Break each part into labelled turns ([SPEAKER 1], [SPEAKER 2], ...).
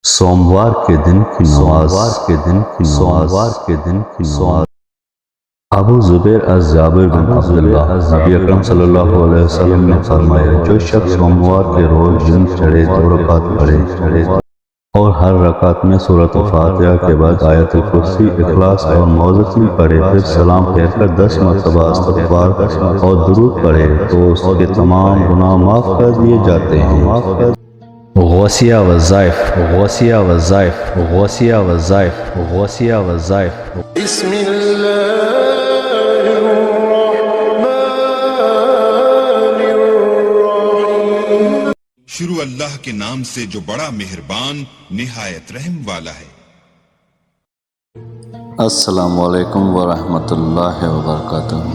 [SPEAKER 1] सोमवार के दिन की नमाज। अबू ज़ुबैर अज़-जाबिर बिन अब्दुल्लाह नबी अकरम सल्लल्लाहु अलैहि वसल्लम ने फरमाया, जो शख्स सोमवार के रोज़ दिन चढ़े 2 रकात पढ़े और हर रकात में सूरत फातिहा के बाद आयतुल कुर्सी, इखलास और मौज़तीन पढ़े, फिर सलाम फेरकर 10 मरतबा इस्तग़फ़ार और दुरूद पढ़े तो उसके तमाम गुनाह माफ़ कर दिए जाते हैं। गौसिया वज़ाइफ
[SPEAKER 2] शुरू अल्लाह के नाम से जो बड़ा मेहरबान निहायत रहम वाला है।
[SPEAKER 1] अस्सलामु अलैकुम वरहमतुल्लाहि वबरकातुहू।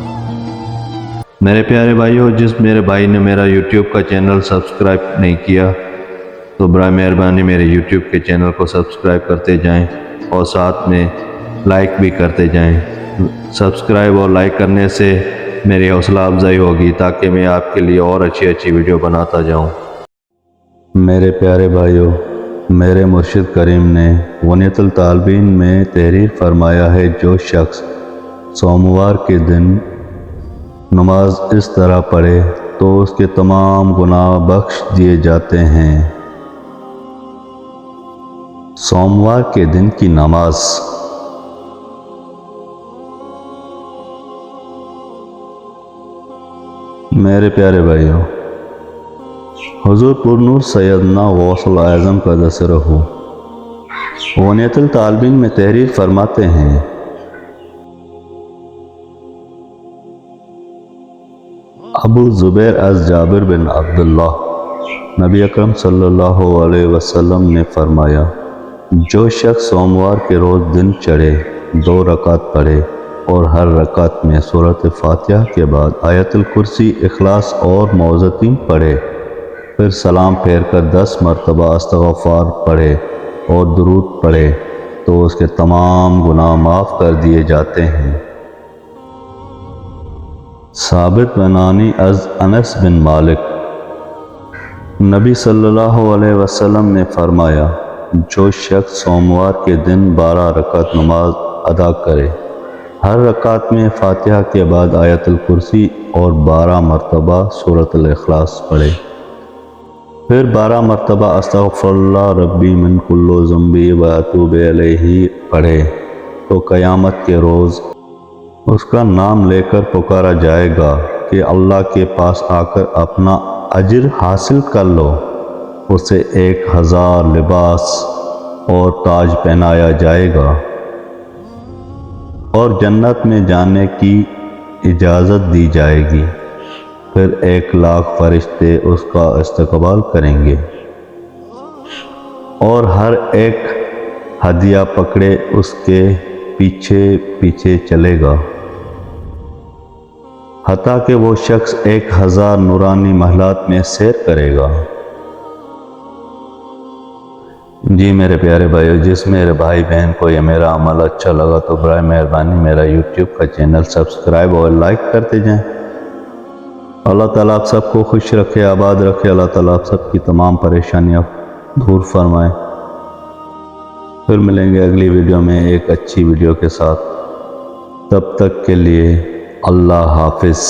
[SPEAKER 1] मेरे प्यारे भाइयों, जिस मेरे भाई ने मेरा YouTube का चैनल सब्सक्राइब नहीं किया तो बराए मेहरबानी मेरे YouTube के चैनल को सब्सक्राइब करते जाएं और साथ में लाइक भी करते जाएं। सब्सक्राइब और लाइक करने से मेरी हौसला अफजाई होगी ताकि मैं आपके लिए और अच्छी वीडियो बनाता जाऊं। मेरे प्यारे भाइयों, मेरे मुर्शिद करीम ने वनीतुल तालबीन में तहरीर फरमाया है, जो शख्स सोमवार के दिन नमाज इस तरह पढ़े तो उसके तमाम गुनाह बख्श दिए जाते हैं। सोमवार के दिन की नमाज। मेरे प्यारे भाइयों, हुजूर पुरनूर सैयदना गौसुल आज़म का दसरहू वनीतुल तालबीन में तहरीर फरमाते हैं, अबू ज़ुबैर अज़-जाबिर बिन अब्दुल्लाह नबी अकरम सल्लल्लाहु अलैहि वसल्लम ने फरमाया, जो शख्स सोमवार के रोज़ दिन चढ़े 2 रकात पढ़े और हर रकात में सूरत फातिहा के बाद आयतुल कुर्सी, इखलास और मौज़तीन पढ़े, फिर सलाम फेरकर 10 मरतबा इस्तग़फ़ार पढ़े और दुरूद पढ़े तो उसके तमाम गुनाह माफ़ कर दिए जाते हैं। साबित बनानी अज़ अनस बिन मालिक नबी सल्लल्लाहु अलैहि वसल्लम ने फरमाया, जो शख्स सोमवार के दिन 12 रकात नमाज अदा करे, हर रकात में फातिहा के बाद आयतुल कुर्सी और 12 मरतबा सूरतुल इखलास पढ़े, फिर 12 मरतबा अस्तग़फ़िरुल्लाह रब्बी मिन कुल्लि ज़ंबी व अतूबु इलैहि पढ़े तो क़यामत के रोज़ उसका नाम लेकर पुकारा जाएगा कि अल्लाह के पास आकर अपना अजर हासिल कर लो। उसे 1000 लिबास और ताज पहनाया जाएगा और जन्नत में जाने की इजाज़त दी जाएगी, फिर 1,00,000 फरिश्ते उसका इस्तकबाल करेंगे और हर एक हदिया पकड़े उसके पीछे पीछे चलेगा, हत्ता कि वो शख्स 1000 नूरानी महलात में सैर करेगा। जी मेरे प्यारे भाइयों, जिस मेरे भाई बहन को ये मेरा अमल अच्छा लगा तो बराए मेहरबानी मेरा YouTube का चैनल सब्सक्राइब और लाइक करते जाएं। अल्लाह ताला आप सबको खुश रखे, आबाद रखे। अल्लाह ताला आप सबकी तमाम परेशानियां दूर फरमाए। फिर मिलेंगे अगली वीडियो में एक अच्छी वीडियो के साथ। तब तक के लिए अल्लाह हाफिज़।